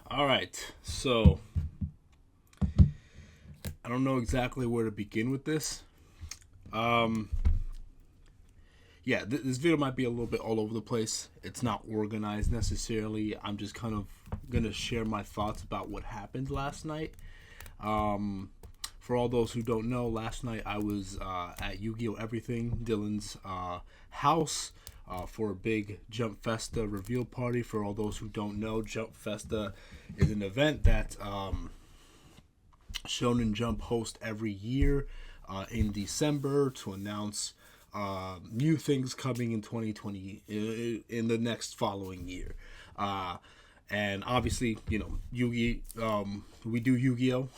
All right, so I don't know exactly where to begin with this. Um, yeah, this video might be a little bit all over the place. It's not organized necessarily. I'm just kind of gonna share my thoughts about what happened last night. Um, for all those who don't know, last night I was at Yu-Gi-Oh! Everything, Dylan's house, for a big Jump Festa reveal party. For all those who don't know, Jump Festa is an event that Shonen Jump hosts every year in December to announce new things coming in 2020 in the next following year. Uh, and obviously, we do Yu-Gi-Oh.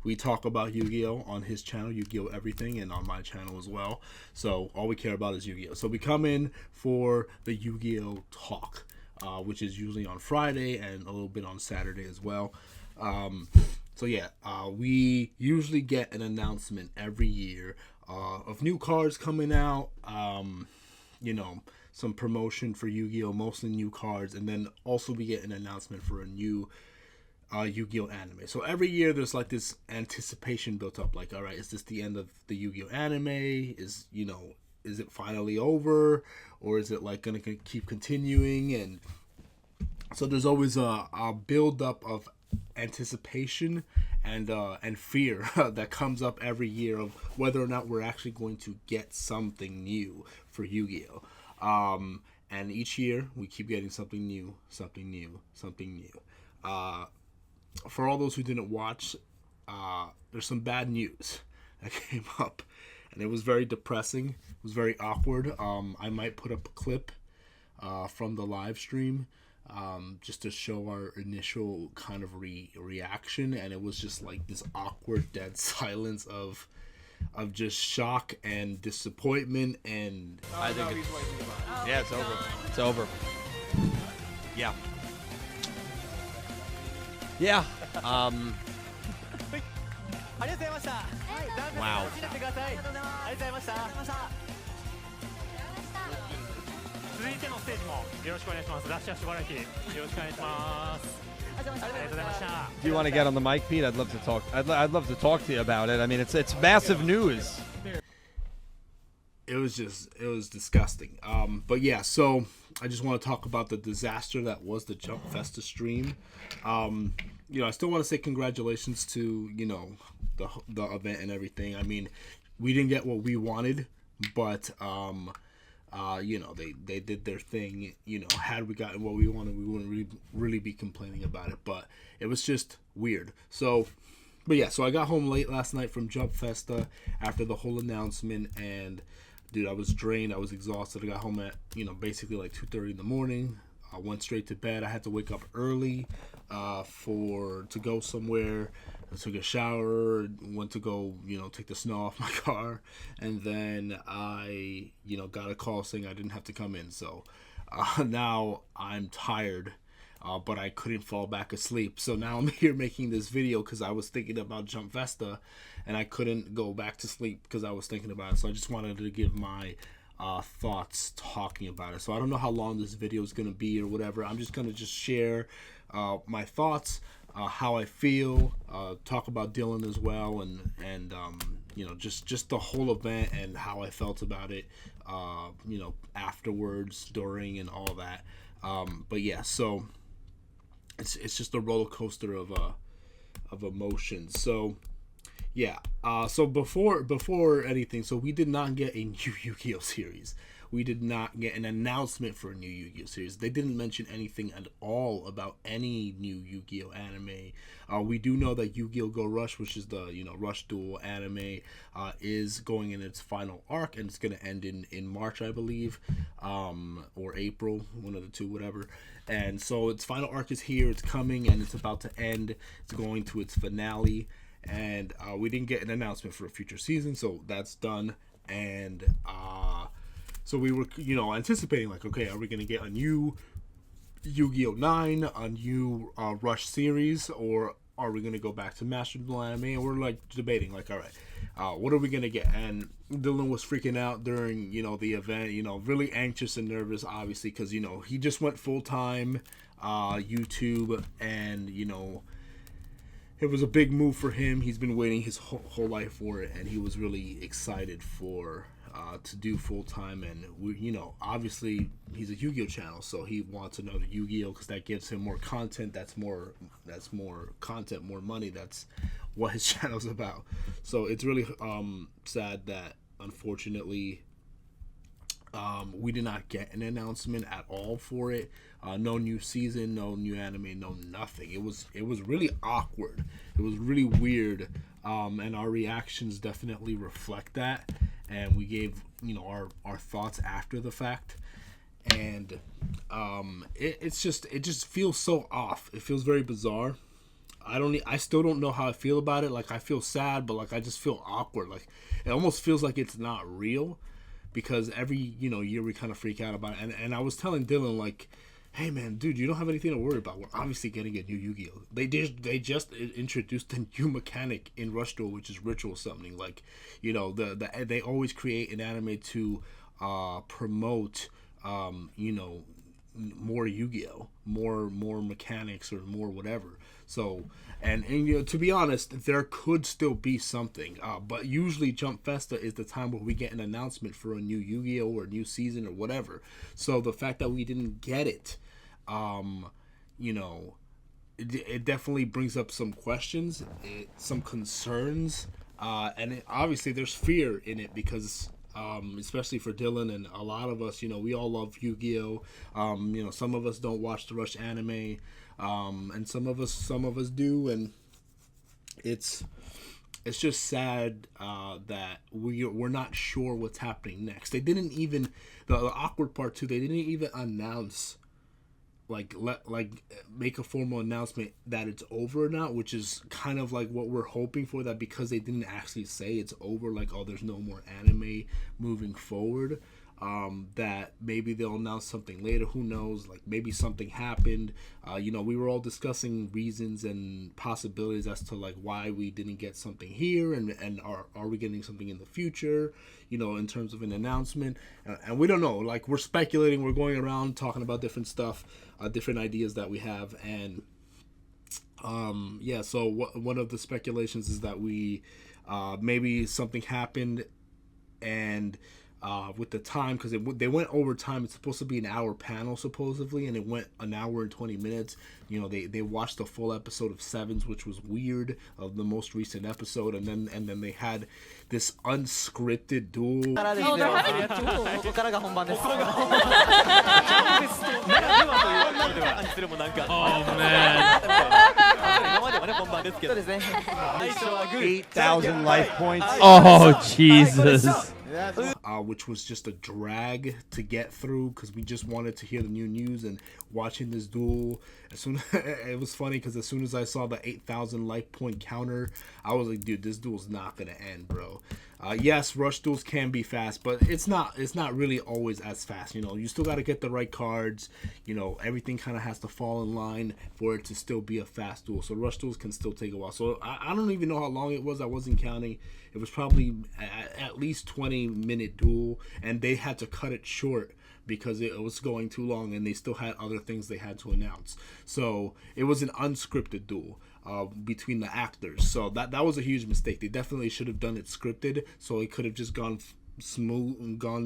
We talk about Yu-Gi-Oh on his channel, Yu-Gi-Oh Everything, and on my channel as well. So all we care about is Yu-Gi-Oh. So we come in for the Yu-Gi-Oh talk, which is usually on Friday and a little bit on Saturday as well. We usually get an announcement every year of new cards coming out. Some promotion for Yu-Gi-Oh, mostly new cards, and then also we get an announcement for a new Yu-Gi-Oh anime. So every year there's like this anticipation built up. Like, all right, is this the end of the Yu-Gi-Oh anime? Is it finally over, or is it like gonna keep continuing? And so there's always a build up of anticipation and fear that comes up every year of whether or not we're actually going to get something new for Yu-Gi-Oh. And each year we keep getting something new, something new, something new. For all those who didn't watch, there's some bad news that came up, and it was very depressing. It was very awkward. I might put up a clip from the live stream just to show our initial kind of reaction, and it was just like this awkward dead silence of just shock and disappointment. And I think it's over. It's over. Yeah. Yeah. Wow. 続いてのステージもよろしくお願いします。ラッシャーしばらきよろしくお願いします。ありがとうございました。 Do you want to get on the mic, Pete? I'd love to talk. I'd love to talk to you about it. I mean, it's massive news. it was disgusting. But yeah, so I just want to talk about the disaster that was the Jump Festa stream. I still want to say congratulations to the event and everything. I mean, we didn't get what we wanted, but they did their thing. Had we gotten what we wanted, we wouldn't really be complaining about it. But it was just weird. So I got home late last night from Jump Festa after the whole announcement, and dude, I was drained. I was exhausted. I got home at basically like 2:30 in the morning. I went straight to bed. I had to wake up early to go somewhere. I took a shower, went to go, take the snow off my car, and then I, got a call saying I didn't have to come in. So now I'm tired, but I couldn't fall back asleep. So now I'm here making this video because I was thinking about Jump Festa, and I couldn't go back to sleep because I was thinking about it. So I just wanted to give my thoughts talking about it. So I don't know how long this video is going to be or whatever. I'm just going to share my thoughts, how I feel, talk about Dylan as well, and just the whole event and how I felt about it, afterwards, during, and all that. But yeah, so it's just a roller coaster of emotions. So yeah, so before anything, so we did not get a new Yu-Gi-Oh series. We did not get an announcement for a new Yu-Gi-Oh series. They didn't mention anything at all about any new Yu-Gi-Oh anime. We do know that Yu-Gi-Oh! Go Rush, which is the Rush Duel anime, is going in its final arc, and it's going to end in March, I believe, or April, one of the two, whatever. And so its final arc is here. It's coming, and it's about to end. It's going to its finale, and we didn't get an announcement for a future season, so that's done. And so we were, anticipating, like, okay, are we going to get a new Yu-Gi-Oh! 9, a new Rush series, or are we going to go back to Master Duel anime? And we're, like, debating, like, all right, What are we gonna get? And Dylan was freaking out during, the event, really anxious and nervous, obviously, because, he just went full-time YouTube, and, it was a big move for him. He's been waiting his whole life for it, and he was really excited for to do full-time. And, obviously, he's a Yu-Gi-Oh channel, so he wants another Yu-Gi-Oh because that gives him more content. That's more content, more money. That's what his channel's about. So it's really sad that, unfortunately, we did not get an announcement at all for it. No new season, no new anime, no nothing. It was really awkward. It was really weird, and our reactions definitely reflect that. And we gave our thoughts after the fact, and it just feels so off. It feels very bizarre. I still don't know how I feel about it. Like, I feel sad, but like I just feel awkward. Like, it almost feels like it's not real, because every year we kind of freak out about it. And I was telling Dylan, like, hey man, dude, you don't have anything to worry about. We're obviously getting a new Yu-Gi-Oh. They just introduced a new mechanic in Rush Duel, which is ritual summoning. Like, they always create an anime to promote more Yu-Gi-Oh, more mechanics, or more whatever. So, and to be honest, there could still be something, but usually Jump Festa is the time where we get an announcement for a new Yu-Gi-Oh or a new season or whatever. So the fact that we didn't get it, it definitely brings up some questions, some concerns, and obviously there's fear in it, because especially for Dylan and a lot of us, we all love Yu-Gi-Oh. Some of us don't watch the Rush anime, and some of us do, and it's just sad that we're not sure what's happening next. They didn't even, the awkward part too, they didn't even announce, make a formal announcement that it's over or not, which is kind of like what we're hoping for, that because they didn't actually say it's over, like, oh, there's no more anime moving forward, that maybe they'll announce something later. Who knows? Like, maybe something happened. We were all discussing reasons and possibilities as to, like, why we didn't get something here, and are we getting something in the future, in terms of an announcement, and we don't know. Like, we're speculating, we're going around talking about different stuff, different ideas that we have, and so one of the speculations is that we maybe something happened, and with the time, because they went over time. It's supposed to be an hour panel supposedly, and it went an hour and 20 minutes. They watched the full episode of Sevens, which was weird, of the most recent episode, and then they had this unscripted duel. Oh, they're having a duel. ここからが本番です。Oh man. 8,000 life points. Oh Jesus. Which was just a drag to get through, because we just wanted to hear the new news. And watching this duel, it was funny, because as soon as I saw the 8,000 life point counter, I was like, dude, this duel's not gonna end, bro. Yes, Rush duels can be fast, but it's not really always as fast. You still got to get the right cards. Everything kind of has to fall in line for it to still be a fast duel. So Rush duels can still take a while. So I don't even know how long it was. I wasn't counting. It was probably at least 20-minute duel, and they had to cut it short because it was going too long, and they still had other things they had to announce. So it was an unscripted duel between the actors. So that was a huge mistake. They definitely should have done it scripted, so it could have just gone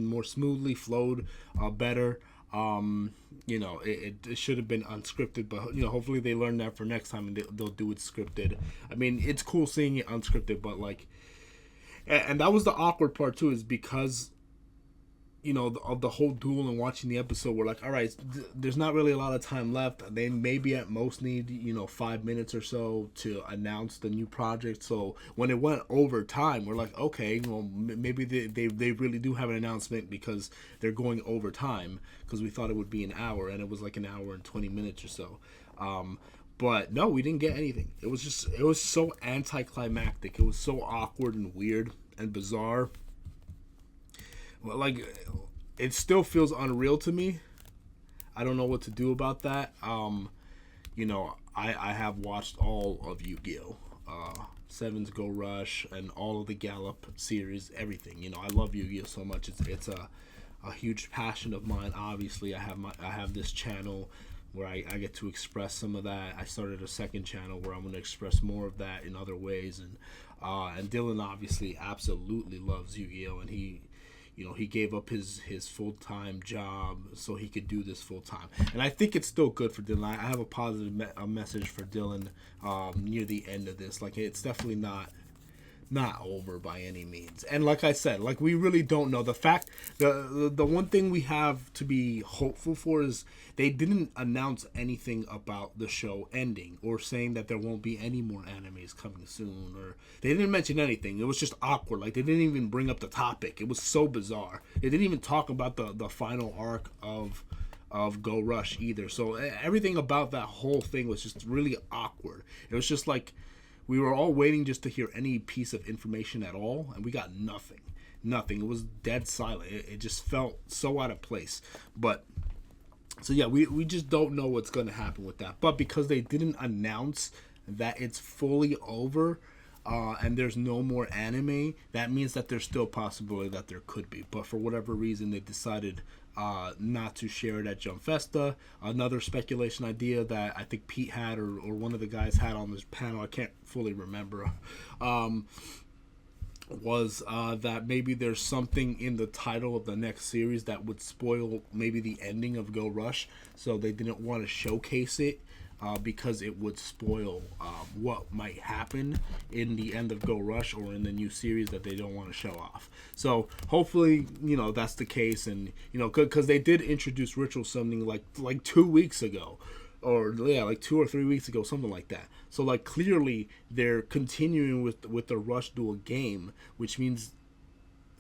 more smoothly, flowed better. It should have been unscripted, but hopefully they learn that for next time, and they'll do it scripted. I mean, it's cool seeing it unscripted, but like, and that was the awkward part too, is because of the whole duel and watching the episode, we're like, all right, there's not really a lot of time left. They maybe at most need 5 minutes or so to announce the new project. So when it went over time, we're like, okay, well, maybe they really do have an announcement, because they're going over time, because we thought it would be an hour, and it was like an hour and 20 minutes or so. But no, we didn't get anything. It was so anticlimactic. It was so awkward and weird and bizarre. Well, like, it still feels unreal to me. I don't know what to do about that. I have watched all of Yu-Gi-Oh. Seven's Go Rush, and all of the Gallop series, everything. You know, I love Yu-Gi-Oh so much. It's a huge passion of mine. Obviously, I have this channel where I get to express some of that. I started a second channel where I'm going to express more of that in other ways, and Dylan obviously absolutely loves Yu-Gi-Oh, and he gave up his full-time job so he could do this full-time. And I think it's still good for Dylan. I have a positive message for Dylan near the end of this. Like, it's definitely not over by any means. And like I said, like, we really don't know. The one thing we have to be hopeful for is they didn't announce anything about the show ending or saying that there won't be any more animes coming soon, or they didn't mention anything. It was just awkward. Like, they didn't even bring up the topic. It was so bizarre. They didn't even talk about the final arc of Go Rush either. So everything about that whole thing was just really awkward. It was just like we were all waiting just to hear any piece of information at all, and we got nothing. It was dead silent. It just felt so out of place. But so yeah, we just don't know what's going to happen with that. But because they didn't announce that it's fully over, and there's no more anime, that means that there's still a possibility that there could be. But for whatever reason, they decided not to share it at Jump Festa. Another speculation idea that I think Pete had, or one of the guys had on this panel, I can't fully remember, was that maybe there's something in the title of the next series that would spoil maybe the ending of Go Rush, so they didn't want to showcase it because it would spoil what might happen in the end of Go Rush or in the new series that they don't want to show off. So hopefully, that's the case, and because they did introduce ritual summoning like 2 weeks ago, or like 2 or 3 weeks ago, something like that. So like clearly they're continuing with the Rush Duel game, which means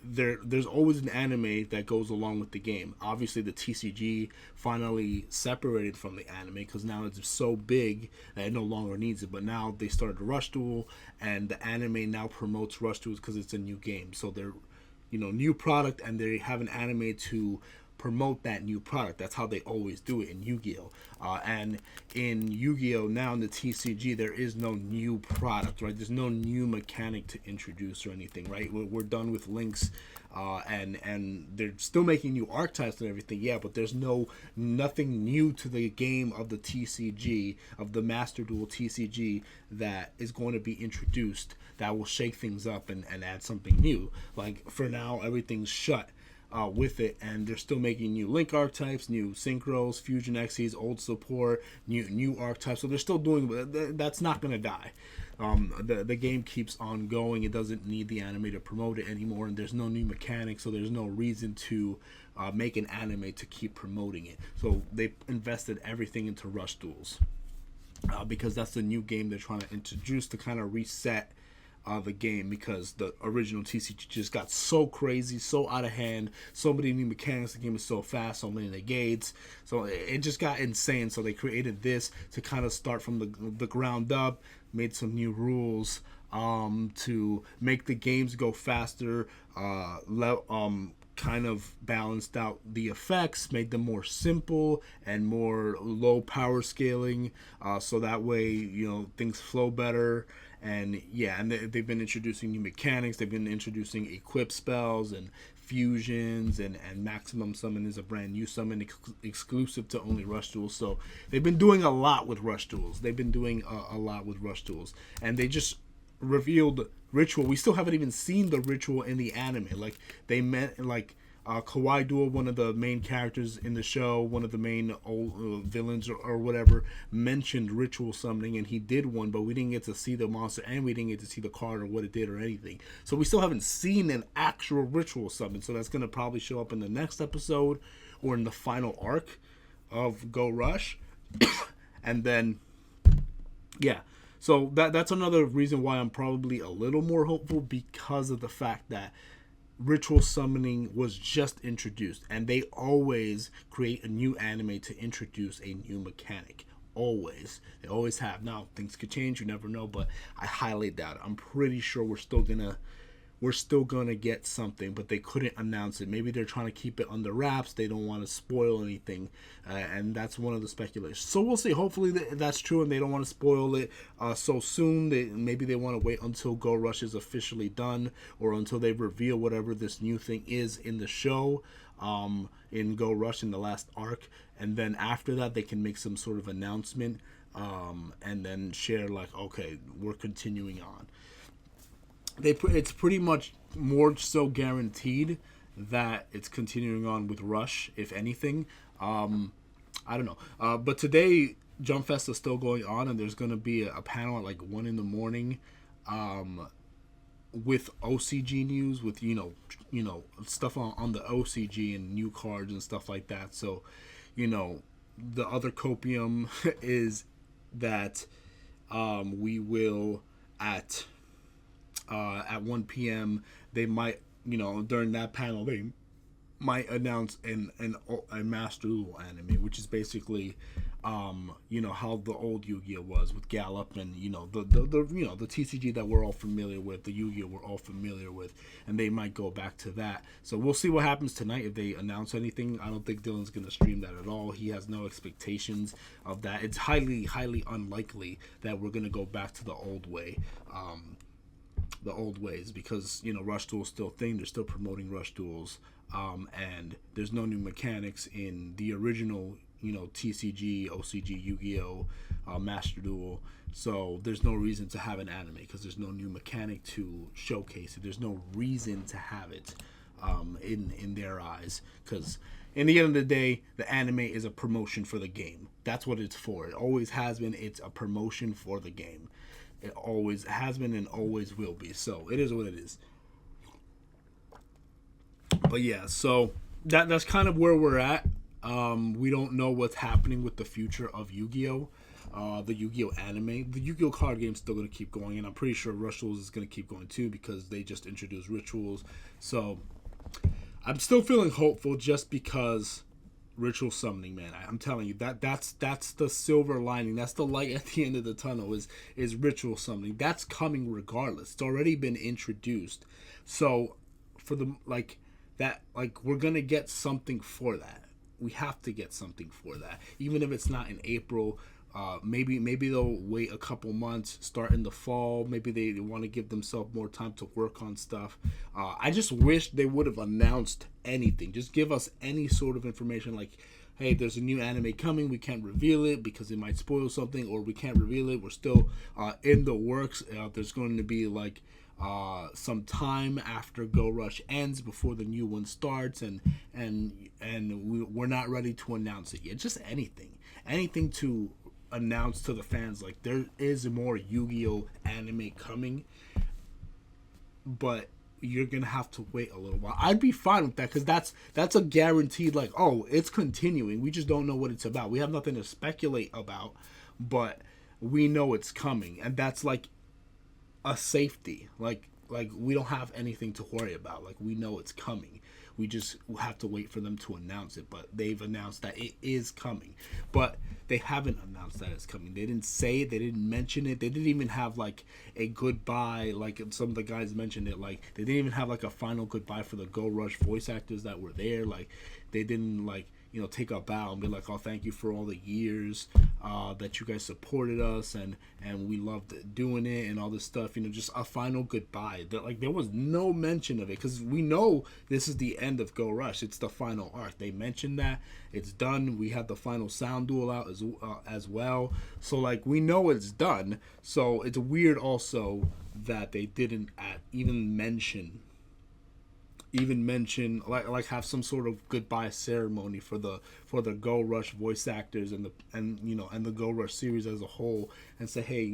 there's always an anime that goes along with the game. Obviously, the TCG finally separated from the anime because now it's so big that it no longer needs it. But now they started Rush Duel, and the anime now promotes Rush Duels because it's a new game. So they're, new product, and they have an anime to promote that new product. That's how they always do it in Yu-Gi-Oh! And in Yu-Gi-Oh! Now in the TCG, there is no new product, right? There's no new mechanic to introduce or anything, right? We're done with links, and they're still making new archetypes and everything, yeah, but there's nothing new to the game of the TCG, of the Master Duel TCG, that is going to be introduced that will shake things up and add something new. Like, for now, everything's shut with it, and they're still making new link archetypes, new synchros, fusion XYs, old support, new archetypes. So they're still doing, that's not going to die. The game keeps on going. It doesn't need the anime to promote it anymore, and there's no new mechanics, so there's no reason to make an anime to keep promoting it. So they invested everything into Rush Duels because that's the new game they're trying to introduce to kind of reset the game, because the original TCG just got so crazy, so out of hand, so many new mechanics. The game is so fast, so many negates, so it just got insane. So they created this to kind of start from the ground up, made some new rules to make the games go faster, kind of balanced out the effects, made them more simple and more low power scaling, so that way things flow better. And yeah, and they've been introducing new mechanics. They've been introducing equip spells and fusions, and maximum summon is a brand new summon exclusive to only Rush Duels. So they've been doing a lot with Rush Duels. And they just revealed Ritual. We still haven't even seen the Ritual in the anime. Like, they meant, like, Kawaii Duel, one of the main characters in the show, one of the main old villains or whatever, mentioned ritual summoning, and he did one, but we didn't get to see the monster, and we didn't get to see the card or what it did or anything. So we still haven't seen an actual ritual summon. So that's going to probably show up in the next episode or in the final arc of Go Rush. And then, yeah. So that's another reason why I'm probably a little more hopeful, because of the fact that ritual summoning was just introduced, and they always create a new anime to introduce a new mechanic. They always have. Now things could change, you never know, but I highly doubt it. I'm pretty sure we're still gonna we're still going to get something, but they couldn't announce it. Maybe they're trying to keep it under wraps. They don't want to spoil anything, and that's one of the speculations. So we'll see. Hopefully that's true, and they don't want to spoil it so soon. Maybe they want to wait until Go Rush is officially done, or until they reveal whatever this new thing is in the show, in Go Rush in the last arc, and then after that they can make some sort of announcement, and then share like, okay, we're continuing on. It's pretty much more so guaranteed that it's continuing on with Rush, if anything. I don't know. But today, Jump Festa is still going on, and there's going to be a panel at like 1 in the morning, with OCG news, with you know stuff on the OCG and new cards and stuff like that. So, the other copium is that we will at 1 p.m. they might, during that panel, they might announce a Master Duel anime, which is basically, how the old Yu-Gi-Oh was with Gallop and the TCG that we're all familiar with, the Yu-Gi-Oh we're all familiar with, and they might go back to that. So we'll see what happens tonight if they announce anything. I don't think Dylan's gonna stream that at all. He has no expectations of that. It's highly, highly unlikely that we're gonna go back to the old way. The old ways, because Rush Duel's still a thing. They're still promoting Rush Duels, and there's no new mechanics in the original TCG, OCG, Yu-Gi-Oh, Master Duel. So there's no reason to have an anime, because there's no new mechanic to showcase it. There's no reason to have it in their eyes, because in the end of the day, the anime is a promotion for the game. That's what it's for. It always has been. It's a promotion for the game. It always has been and always will be. So it is what it is. But yeah, so that's kind of where we're at. We don't know what's happening with the future of Yu-Gi-Oh! The Yu-Gi-Oh! Anime. The Yu-Gi-Oh! Card game is still going to keep going, and I'm pretty sure Rituals is going to keep going too, because they just introduced Rituals. So I'm still feeling hopeful, just because Ritual summoning, man. I'm telling you, that's the silver lining. That's the light at the end of the tunnel, is Ritual summoning. That's coming regardless. It's already been introduced. So for the we're gonna get something for that. We have to get something for that, even if it's not in April. Maybe they'll wait a couple months, start in the fall. Maybe they want to give themselves more time to work on stuff. I just wish they would have announced anything. Just give us any sort of information, like, hey, there's a new anime coming. We can't reveal it because it might spoil something, or we can't reveal it. We're still in the works. There's going to be like some time after Go Rush ends before the new one starts, and we're not ready to announce it yet. Just anything to announce to the fans, like, there is more Yu-Gi-Oh! Anime coming, but you're gonna have to wait a little while. I'd be fine with that, because that's a guaranteed, like, oh, it's continuing. We just don't know what it's about. We have nothing to speculate about, but we know it's coming, and that's like a safety. Like we don't have anything to worry about. Like, we know it's coming. We just have to wait for them to announce it. But they've announced that it is coming. But they haven't announced that it's coming. They didn't say it. They didn't mention it. They didn't even have, like, a goodbye. Like, some of the guys mentioned it. Like, they didn't even have, like, a final goodbye for the Go Rush voice actors that were there. Like, they didn't, like, take a bow and be like, oh, thank you for all the years that you guys supported us, and we loved doing it and all this stuff. Just a final goodbye. There was no mention of it, because we know this is the end of Go Rush. It's the final arc. They mentioned that it's done. We had the final sound duel out as well. So, like, we know it's done. So it's weird also that they didn't even mention like have some sort of goodbye ceremony for the Go Rush voice actors and the Go Rush series as a whole, and say, hey,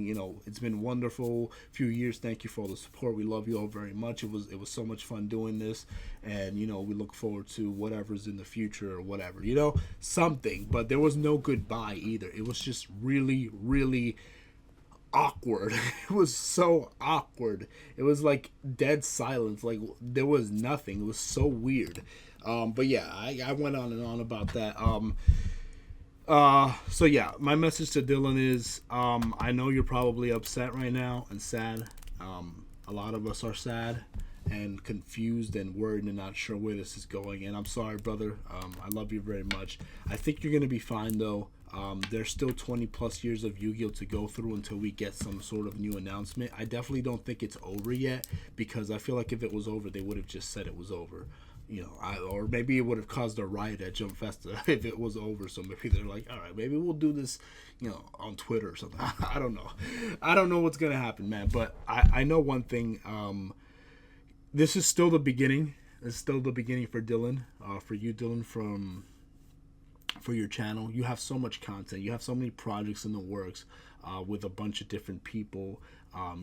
it's been wonderful few years. Thank you for all the support. We love you all very much. It was so much fun doing this, and we look forward to whatever's in the future, or whatever, something. But there was no goodbye either. It was just really, really awkward. It was so awkward. It was like dead silence. Like, there was nothing. It was so weird. But yeah, I went on and on about that. So yeah, my message to Dylan is, I know you're probably upset right now and sad. A lot of us are sad, and confused and worried and not sure where this is going. And I'm sorry, brother. I love you very much. I think you're going to be fine, though. There's still 20 plus years of Yu-Gi-Oh to go through until we get some sort of new announcement. I definitely don't think it's over yet, because I feel like if it was over, they would have just said it was over. Or maybe it would have caused a riot at Jump Festa if it was over. So maybe they're like, all right, maybe we'll do this, on Twitter or something. I don't know. I don't know what's going to happen, man. But I know one thing. This is still the beginning. It's still the beginning for Dylan. For you, Dylan, for your channel. You have so much content. You have so many projects in the works with a bunch of different people.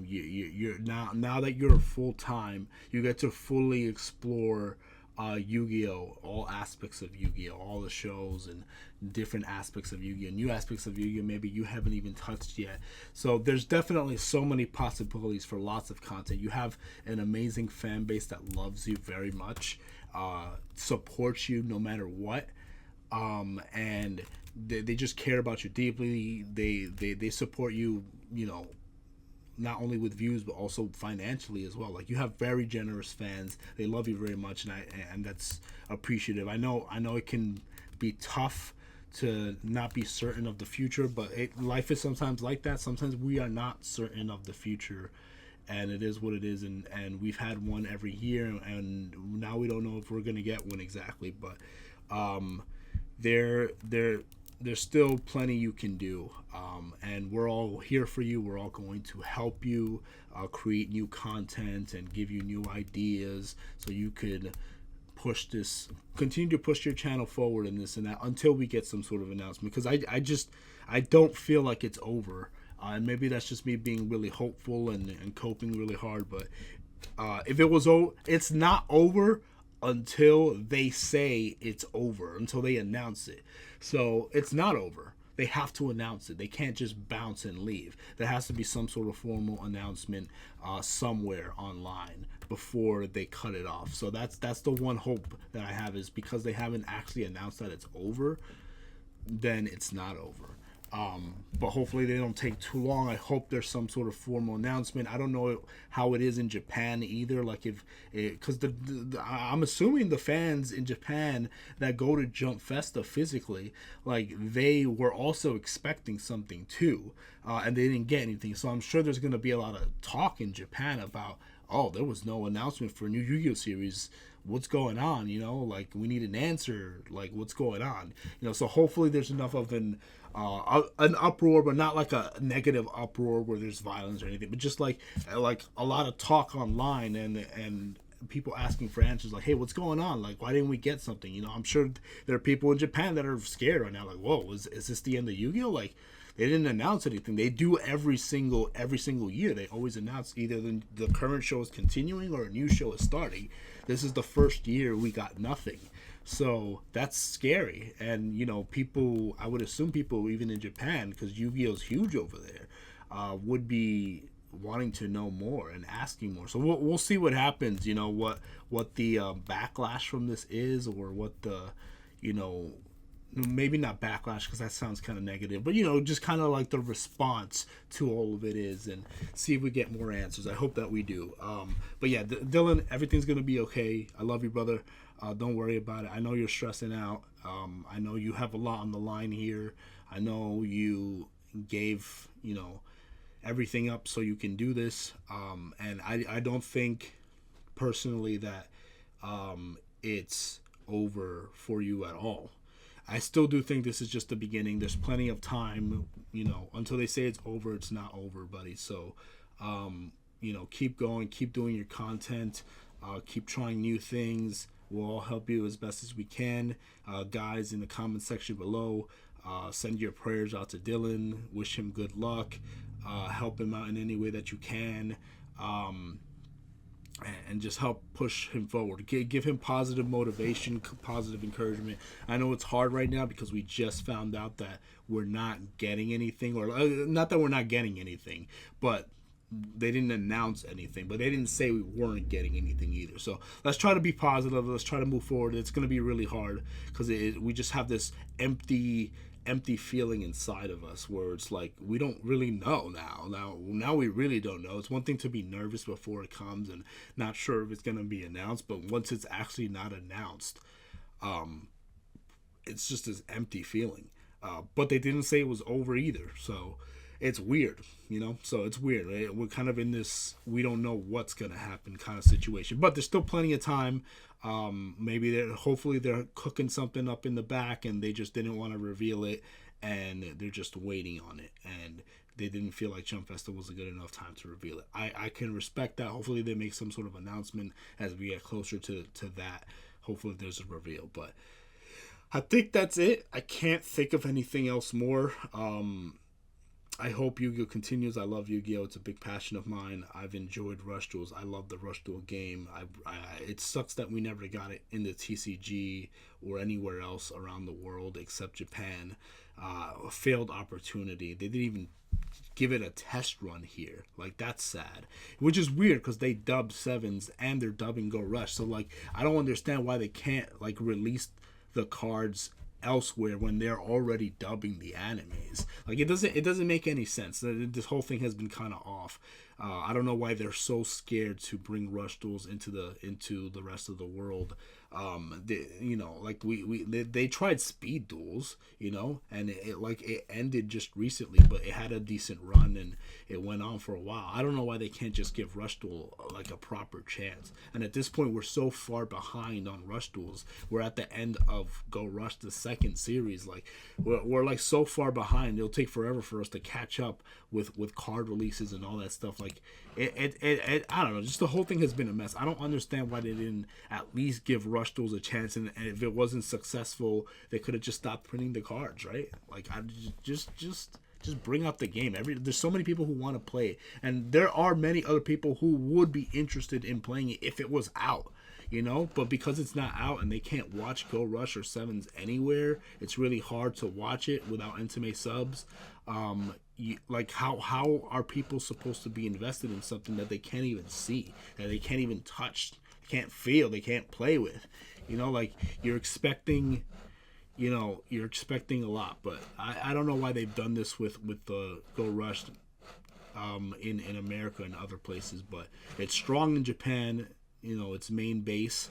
You're now that you're full time, you get to fully explore Yu-Gi-Oh, all aspects of Yu-Gi-Oh, all the shows and different aspects of Yu-Gi-Oh, new aspects of Yu-Gi-Oh maybe you haven't even touched yet. So there's definitely so many possibilities for lots of content. You have an amazing fan base that loves you very much, supports you no matter what, and they just care about you deeply. They support you, not only with views but also financially as well. Like, you have very generous fans. They love you very much, and that's appreciative. I know it can be tough to not be certain of the future, but life is sometimes like that. Sometimes we are not certain of the future, and it is what it is. And we've had one every year, and now we don't know if we're gonna get one exactly. But there's still plenty you can do, and we're all here for you. We're all going to help you create new content and give you new ideas, so you could continue to push your channel forward in this and that until we get some sort of announcement. Because I don't feel like it's over, and maybe that's just me being really hopeful and coping really hard. But if it was over, it's not over until they say it's over, until they announce it. So it's not over. They have to announce it. They can't just bounce and leave. There has to be some sort of formal announcement somewhere online before they cut it off. So that's the one hope that I have, is because they haven't actually announced that it's over, then it's not over. But hopefully they don't take too long. I hope there's some sort of formal announcement. I don't know how it is in Japan either. Like, because I'm assuming the fans in Japan that go to Jump Festa physically, like, they were also expecting something too, and they didn't get anything. So I'm sure there's going to be a lot of talk in Japan about, oh, there was no announcement for a new Yu-Gi-Oh series. What's going on? Like, we need an answer. Like, what's going on? So hopefully there's enough of an uproar, but not like a negative uproar where there's violence or anything, but just like a lot of talk online and people asking for answers, like, hey, what's going on? Like, why didn't we get something? I'm sure there are people in Japan that are scared right now, like, whoa, is this the end of Yu-Gi-Oh? Like, they didn't announce anything. They do every single year. They always announce either the current show is continuing or a new show is starting. This is the first year we got nothing. So that's scary. And, people, I would assume people even in Japan, because Yu-Gi-Oh's huge over there, would be wanting to know more and asking more. So we'll see what happens, what the backlash from this is, or what the, maybe not backlash, because that sounds kind of negative, but just kind of like the response to all of it is, and see if we get more answers. I hope that we do. But yeah, Dylan, everything's gonna be okay. I love you, brother. Don't worry about it. I know you're stressing out. I know you have a lot on the line here. I know you gave everything up so you can do this, and I don't think personally that it's over for you at all. I still do think this is just the beginning. There's plenty of time, until they say it's over, it's not over, buddy. So, keep going, keep doing your content, keep trying new things. We'll all help you as best as we can. Guys, in the comment section below, send your prayers out to Dylan. Wish him good luck. Help him out in any way that you can. And just help push him forward. Give him positive motivation, positive encouragement. I know it's hard right now because we just found out that we're not getting anything, or not that we're not getting anything, but they didn't announce anything, but they didn't say we weren't getting anything either. So let's try to be positive. Let's try to move forward. It's going to be really hard because we just have this empty empty feeling inside of us where it's like we don't really know now we really don't know. It's one thing to be nervous before it comes and not sure if it's going to be announced, but once it's actually not announced, it's just this empty feeling. But they didn't say it was over either, so it's weird, so it's weird, right? We're kind of in this we don't know what's going to happen kind of situation, but there's still plenty of time. Hopefully they're cooking something up in the back and they just didn't want to reveal it and they're just waiting on it, and they didn't feel like Jump Festa was a good enough time to reveal it. I can respect that. Hopefully they make some sort of announcement as we get closer to that. Hopefully there's a reveal, but I think that's it. I can't think of anything else more. I hope Yu-Gi-Oh! Continues. I love Yu-Gi-Oh! It's a big passion of mine. I've enjoyed Rush Duels. I love the Rush Duel game. It sucks that we never got it in the TCG or anywhere else around the world except Japan. A failed opportunity. They didn't even give it a test run here. Like, that's sad. Which is weird because they dubbed Sevens and they're dubbing Go Rush. So, like, I don't understand why they can't, like, release the cards elsewhere when they're already dubbing the animes. Like, it doesn't make any sense. This whole thing has been kind of off. I don't know why they're so scared to bring Rush Duels into the rest of the world. They tried Speed Duels, and it ended just recently, but it had a decent run and it went on for a while. I don't know why they can't just give Rush Duel like a proper chance. And at this point, we're so far behind on Rush Duels. We're at the end of Go Rush, the second series. Like, we're like so far behind. It'll take forever for us to catch up with card releases and all that stuff. Like, it I don't know. Just the whole thing has been a mess. I don't understand why they didn't at least give Rush Duels a chance, and if it wasn't successful, they could have just stopped printing the cards, right? Like, I just bring up the game. There's so many people who want to play it, and there are many other people who would be interested in playing it if it was out. But because it's not out and they can't watch Go Rush or Sevens anywhere, it's really hard to watch it without Entame subs. How are people supposed to be invested in something that they can't even see, that they can't even touch, can't feel, they can't play with? You're expecting a lot, but I don't know why they've done this with the Go Rush in America and other places, but it's strong in Japan. Its main base.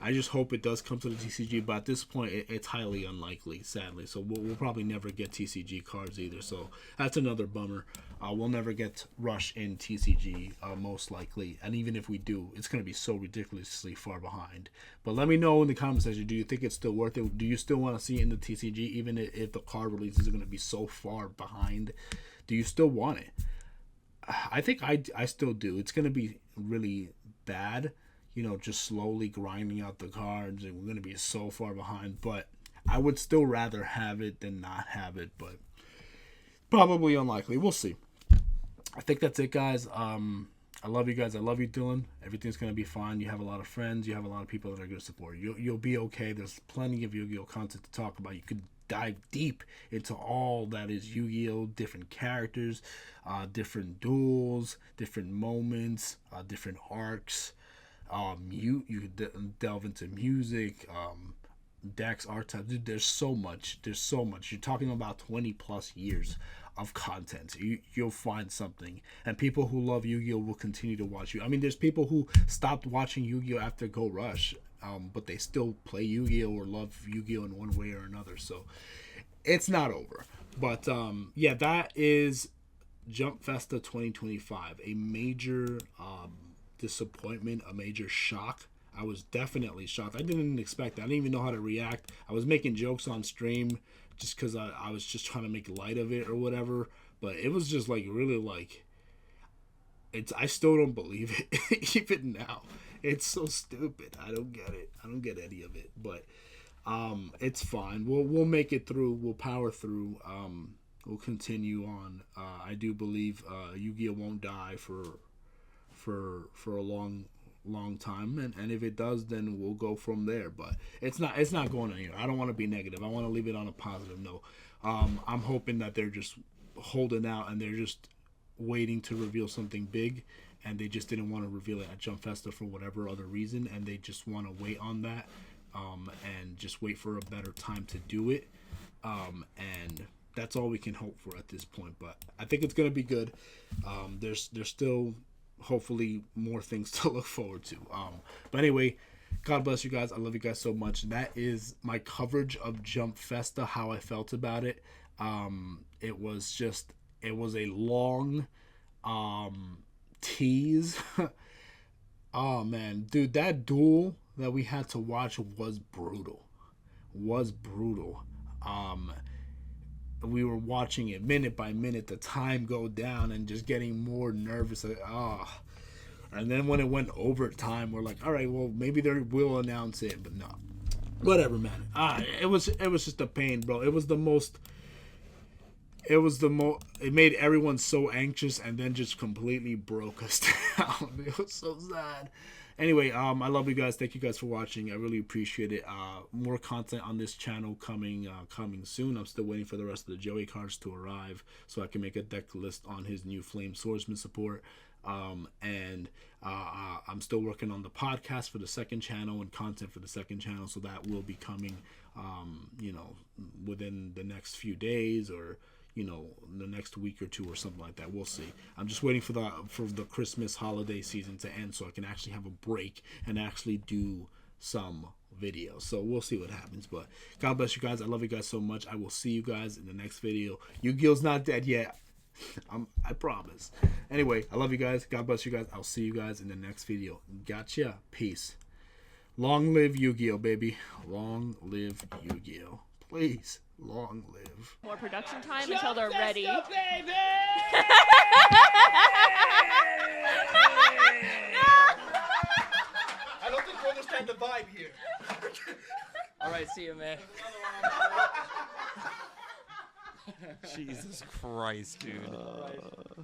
I just hope it does come to the TCG, but at this point, it's highly unlikely, sadly. So we'll probably never get TCG cards either. So that's another bummer. We'll never get Rush in TCG, most likely. And even if we do, it's going to be so ridiculously far behind. But let me know in the comment section, do you think it's still worth it? Do you still want to see it in the TCG, even if the card releases are going to be so far behind? Do you still want it? I think I still do. It's going to be really bad, just slowly grinding out the cards, and we're going to be so far behind. But I would still rather have it than not have it, but probably unlikely. We'll see. I think that's it, guys. I love you guys. I love you, Dylan. Everything's going to be fine. You have a lot of friends. You have a lot of people that are going to support you. You'll be okay. There's plenty of Yu-Gi-Oh! Content to talk about. You could dive deep into all that is Yu-Gi-Oh! Different characters, different duels, different moments, different arcs. You could delve into music, decks, art types. Dude, there's so much. You're talking about 20 plus years of content. You'll find something, and people who love Yu-Gi-Oh! Will continue to watch you. I mean, there's people who stopped watching Yu-Gi-Oh! After Go Rush, but they still play Yu-Gi-Oh! Or love Yu-Gi-Oh! In one way or another. So it's not over. But yeah, that is Jump Festa 2025. A major disappointment, a major shock. I was definitely shocked. I didn't expect that. I didn't even know how to react. I was making jokes on stream just because I was just trying to make light of it or whatever. But it was just like really like, I still don't believe it even now. It's so stupid. I don't get it. I don't get any of it. But it's fine. We'll make it through. We'll power through. We'll continue on. I do believe Yu-Gi-Oh! Won't die for a long time, and if it does, then we'll go from there. But it's not going anywhere. I don't want to be negative. I want to leave it on a positive note. I'm hoping that they're just holding out and they're just waiting to reveal something big, and they just didn't want to reveal it at Jump Festa for whatever other reason, and they just want to wait on that and just wait for a better time to do it. And that's all we can hope for at this point. But I think it's gonna be good. There's still hopefully more things to look forward to. But anyway, God bless you guys. I love you guys so much. That is my coverage of Jump Festa, how I felt about it. It was a long tease. Oh man, dude, that duel that we had to watch was brutal. We were watching it minute by minute, the time go down, and just getting more nervous. And then when it went overtime, we're like, all right, well, maybe they will announce it, but no, whatever, man. It was just a pain, bro. It made everyone so anxious, and then just completely broke us down. It was so sad. Anyway, I love you guys. Thank you guys for watching. I really appreciate it. More content on this channel coming soon. I'm still waiting for the rest of the Joey cards to arrive so I can make a deck list on his new Flame Swordsman support. And I'm still working on the podcast for the second channel and content for the second channel, so that will be coming, within the next few days, or the next week or two or something like that. We'll see. I'm just waiting for the Christmas holiday season to end so I can actually have a break and actually do some videos. So we'll see what happens. But God bless you guys. I love you guys so much. I will see you guys in the next video. Yu-Gi-Oh's not dead yet. I promise. Anyway, I love you guys. God bless you guys. I'll see you guys in the next video. Gotcha. Peace. Long live Yu-Gi-Oh, baby. Long live Yu-Gi-Oh. Please. Long live. More production time until they're ready. I don't think you understand the vibe here. All right, see you, man. Jesus Christ, dude.